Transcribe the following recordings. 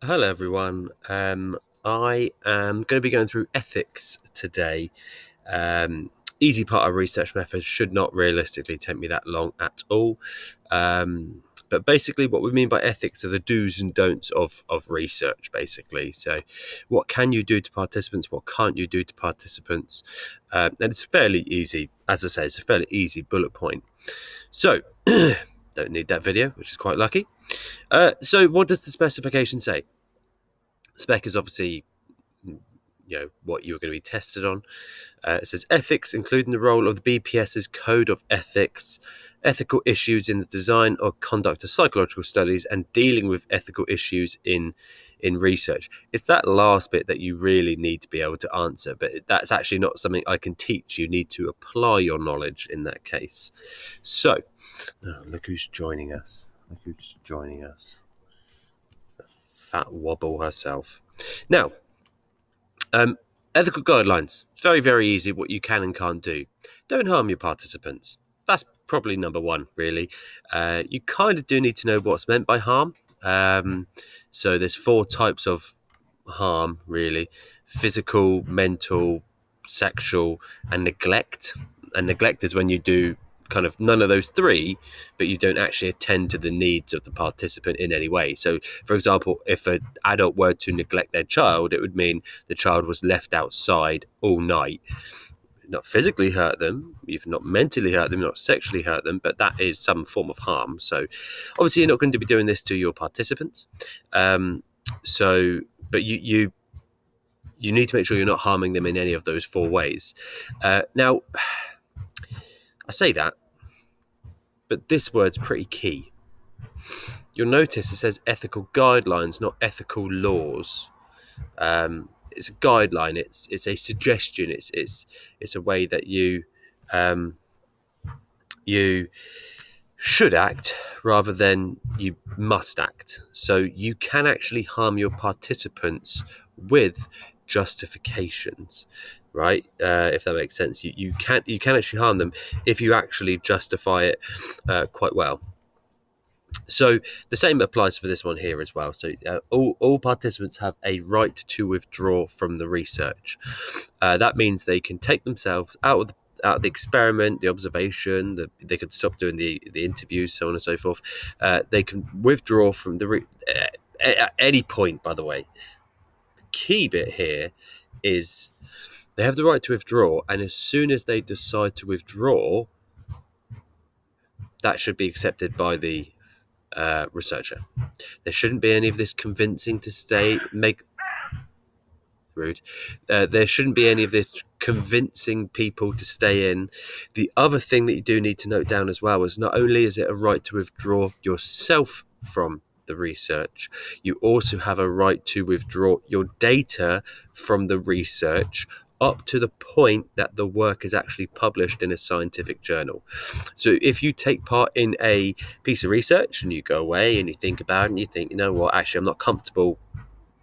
Hello, everyone. I am going to be going through ethics today. Easy part of research methods should not realistically take me that long at all. But basically, what we mean by ethics are the do's and don'ts of research, basically. So, what can you do to participants? What can't you do to participants? And it's fairly easy. As I say, it's a fairly easy bullet point. So, don't need that video, which is quite lucky. So, what does the specification say? Spec is obviously what you're going to be tested on. It says ethics, including the role of the BPS's code of ethics, ethical issues in the design or conduct of psychological studies, and dealing with ethical issues in research. It's that last bit that you really need to be able to answer, but that's actually not something I can teach. You need to apply your knowledge in that case. So, look who's joining us. The fat wobble herself. Now, ethical guidelines. It's very, very easy what you can and can't do. Don't harm your participants. That's probably number one, really. You kind of do need to know what's meant by harm. So there's 4 types of harm, really: physical, mental, sexual, and neglect. And neglect is when you do kind of none of those 3, but you don't actually attend to the needs of the participant in any way. So, for example, if an adult were to neglect their child, it would mean the child was left outside all night. Not physically hurt them, you've not mentally hurt them, not sexually hurt them, but that is some form of harm. So obviously you're not going to be doing this to your participants. But you need to make sure you're not harming them in any of those 4 ways. Now, I say that, but this word's pretty key. You'll notice it says ethical guidelines, not ethical laws. It's a guideline. It's a suggestion. It's a way that you should act rather than you must act. So you can actually harm your participants with justifications, right? If that makes sense, you can actually harm them if you actually justify it quite well. So the same applies for this one here as well. So all participants have a right to withdraw from the research. That means they can take themselves out of the experiment, the observation. They could stop doing the interviews, so on and so forth. They can withdraw from at any point. By the way, the key bit here is they have the right to withdraw, and as soon as they decide to withdraw, that should be accepted by the researcher. There shouldn't be any of this convincing to stay. There shouldn't be any of this convincing people to stay in. The other thing that you do need to note down as well is not only is it a right to withdraw yourself from the research, you also have a right to withdraw your data from the research up to the point that the work is actually published in a scientific journal. So if you take part in a piece of research and you go away and you think about it and you think, you know what, actually I'm not comfortable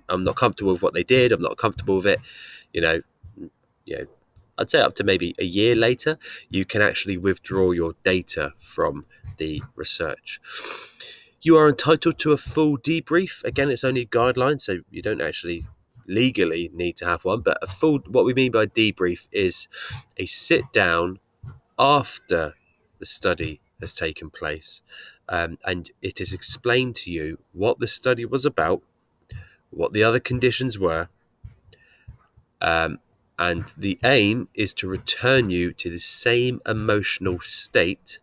with what they did, I'm not comfortable with it, I'd say up to maybe a year later, you can actually withdraw your data from the research. You are entitled to a full debrief. Again, it's only a guideline, so you don't actually legally need to have one, but what we mean by debrief is a sit down after the study has taken place, and it is explained to you what the study was about, what the other conditions were, and the aim is to return you to the same emotional state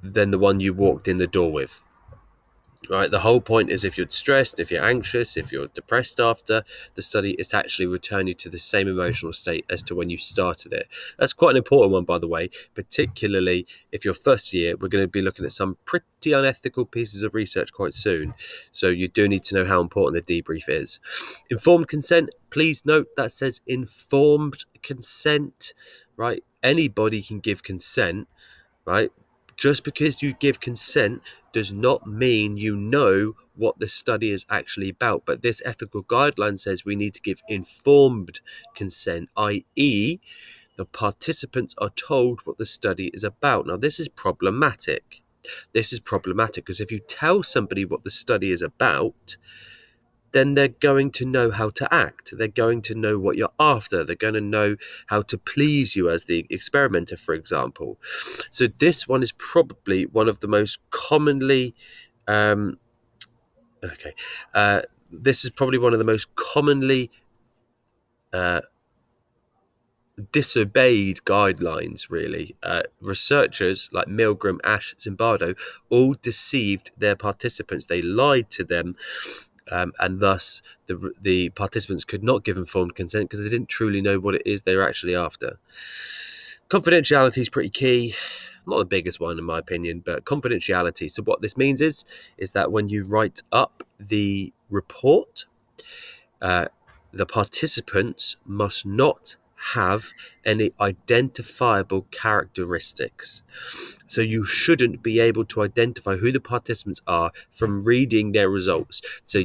than the one you walked in the door with. Right, the whole point is if you're stressed, if you're anxious, if you're depressed after the study, it's to actually return you to the same emotional state as to when you started it. That's quite an important one, by the way, particularly if you're first year. We're going to be looking at some pretty unethical pieces of research quite soon. So you do need to know how important the debrief is. Informed consent, please note that says informed consent, right? Anybody can give consent, right? Just because you give consent does not mean you know what the study is actually about. But this ethical guideline says we need to give informed consent, i.e., the participants are told what the study is about. Now, this is problematic. This is problematic because if you tell somebody what the study is about, then they're going to know how to act. They're going to know what you're after. They're going to know how to please you as the experimenter, for example. So this one is probably one of the most commonly this is probably one of the most commonly disobeyed guidelines, really. Researchers like Milgram, Ash, Zimbardo all deceived their participants. They lied to them, and thus the participants could not give informed consent because they didn't truly know what it is they were actually after. Confidentiality is pretty key. Not the biggest one in my opinion, but confidentiality. So what this means is that when you write up the report, the participants must not have any identifiable characteristics. So you shouldn't be able to identify who the participants are from reading their results. So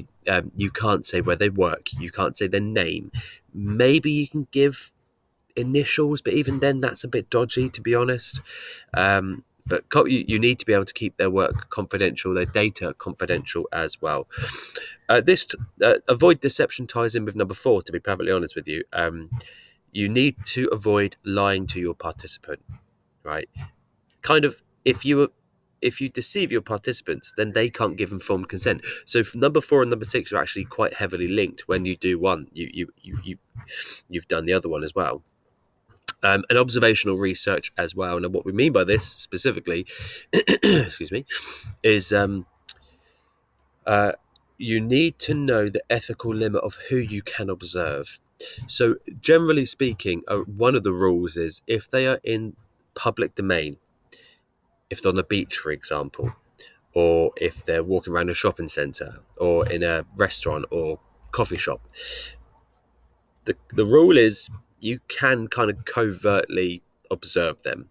you can't say where they work. You can't say their name. Maybe you can give initials, but even then that's a bit dodgy, to be honest. But you need to be able to keep their work confidential, their data confidential as well. Avoid deception ties in with number 4, to be perfectly honest with you. You need to avoid lying to your participant, right? Kind of, if you deceive your participants, then they can't give informed consent. So number 4 and number 6 are actually quite heavily linked. When you do one, you've done the other one as well. And observational research as well. And what we mean by this specifically, excuse me, is you need to know the ethical limit of who you can observe. So generally speaking, one of the rules is if they are in public domain, if they're on the beach, for example, or if they're walking around a shopping centre or in a restaurant or coffee shop, the rule is you can kind of covertly observe them.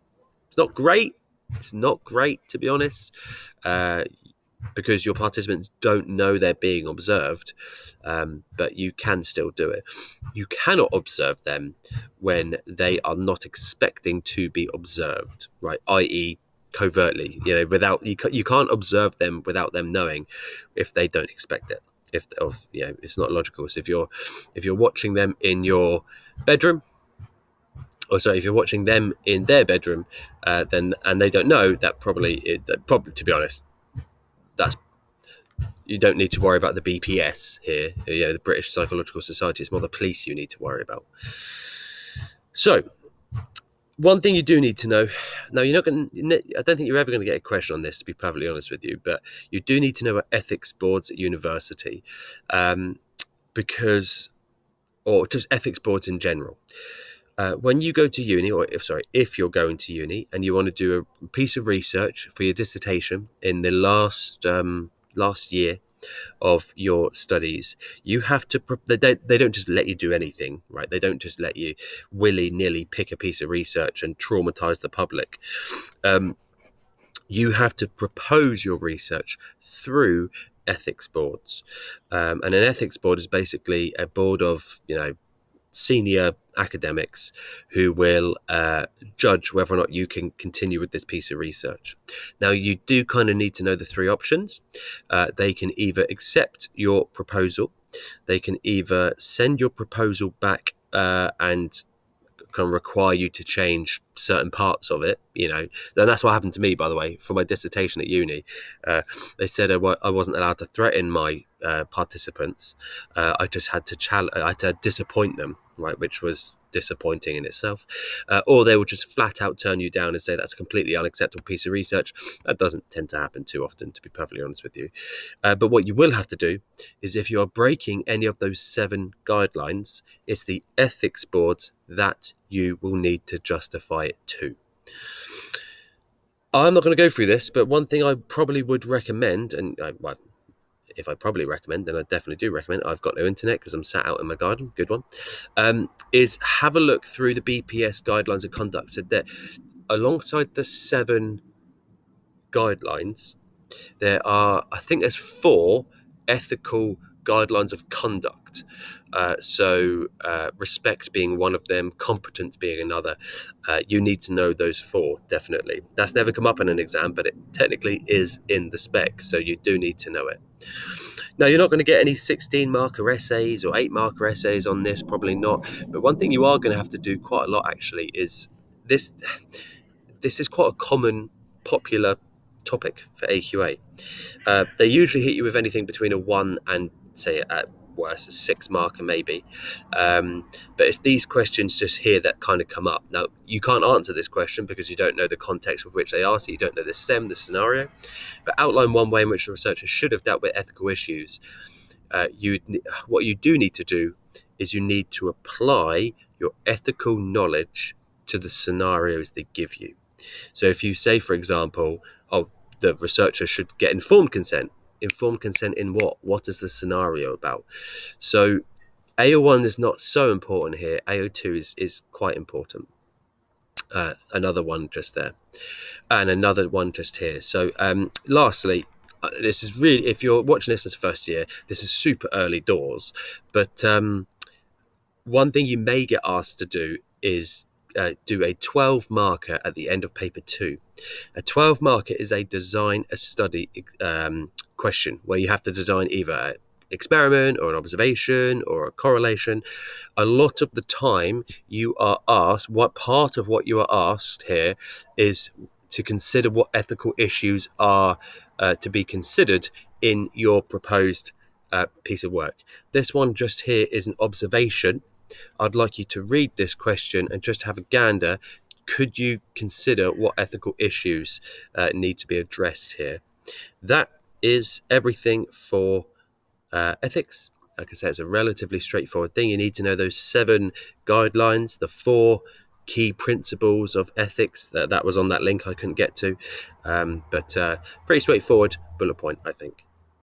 It's not great. It's not great, to be honest, because your participants don't know they're being observed, but you can still do it. You cannot observe them when they are not expecting to be observed, right? I.e., covertly, without you can't observe them without them knowing if they don't expect it. It's not logical. So if you're watching them in your bedroom, or sorry, if you're watching them in their bedroom, then and they don't know, probably, to be honest, that's you don't need to worry about the BPS here, the British Psychological Society. It's more the police you need to worry about. So, one thing you do need to know, now I don't think you're ever going to get a question on this, to be perfectly honest with you, but you do need to know about ethics boards at university, or just ethics boards in general. When you go to uni, if you're going to uni and you want to do a piece of research for your dissertation in the last year of your studies, you have to. They don't just let you do anything, right? They don't just let you willy-nilly pick a piece of research and traumatize the public. You have to propose your research through ethics boards, and an ethics board is basically a board of senior academics who will judge whether or not you can continue with this piece of research. Now, you do kind of need to know the 3 options. They can either accept your proposal, they can either send your proposal back and can require you to change certain parts of it, and that's what happened to me, by the way, for my dissertation at uni. They said I wasn't allowed to threaten my participants. I just had to I had to disappoint them, right, which was disappointing in itself. Or they will just flat out turn you down and say that's a completely unacceptable piece of research. That doesn't tend to happen too often, to be perfectly honest with you. But what you will have to do is, if you are breaking any of those 7 guidelines, it's the ethics boards that you will need to justify it to. I'm not going to go through this, but one thing I probably would recommend, and if I probably recommend, then I definitely do recommend, I've got no internet because I'm sat out in my garden, good one, is have a look through the BPS Guidelines of Conduct. So that alongside the 7 guidelines, I think there's 4 ethical guidelines of conduct. Respect being one of them, competence being another. You need to know those four, definitely. That's never come up in an exam, but it technically is in the spec, so you do need to know it. Now, you're not going to get any 16 marker essays or 8 marker essays on this, probably not. But one thing you are going to have to do quite a lot, actually, is this. This is quite a common, popular topic for AQA. They usually hit you with anything between a 1 and, say, at worst, a 6 marker maybe. But it's these questions just here that kind of come up. Now, you can't answer this question because you don't know the context with which they ask it. You don't know the STEM, the scenario. But outline one way in which the researcher should have dealt with ethical issues. What you do need to do is you need to apply your ethical knowledge to the scenarios they give you. So if you say, for example, the researcher should get informed consent. Informed consent in what? What is the scenario about? So AO1 is not so important here. AO2 is quite important. Another one just there. And another one just here. So lastly, this is really, if you're watching this as first year, this is super early doors. But one thing you may get asked to do is do a 12 marker at the end of paper 2. A 12 marker is a design a study question where you have to design either an experiment or an observation or a correlation. A lot of the time you are asked, what part of what you are asked here is to consider what ethical issues are to be considered in your proposed piece of work. This one just here is an observation. I'd like you to read this question and just have a gander. Could you consider what ethical issues need to be addressed here? That is everything for ethics. Like I said, it's a relatively straightforward thing. You need to know those 7 guidelines, the 4 key principles of ethics. That was on that link I couldn't get to. But pretty straightforward bullet point, I think.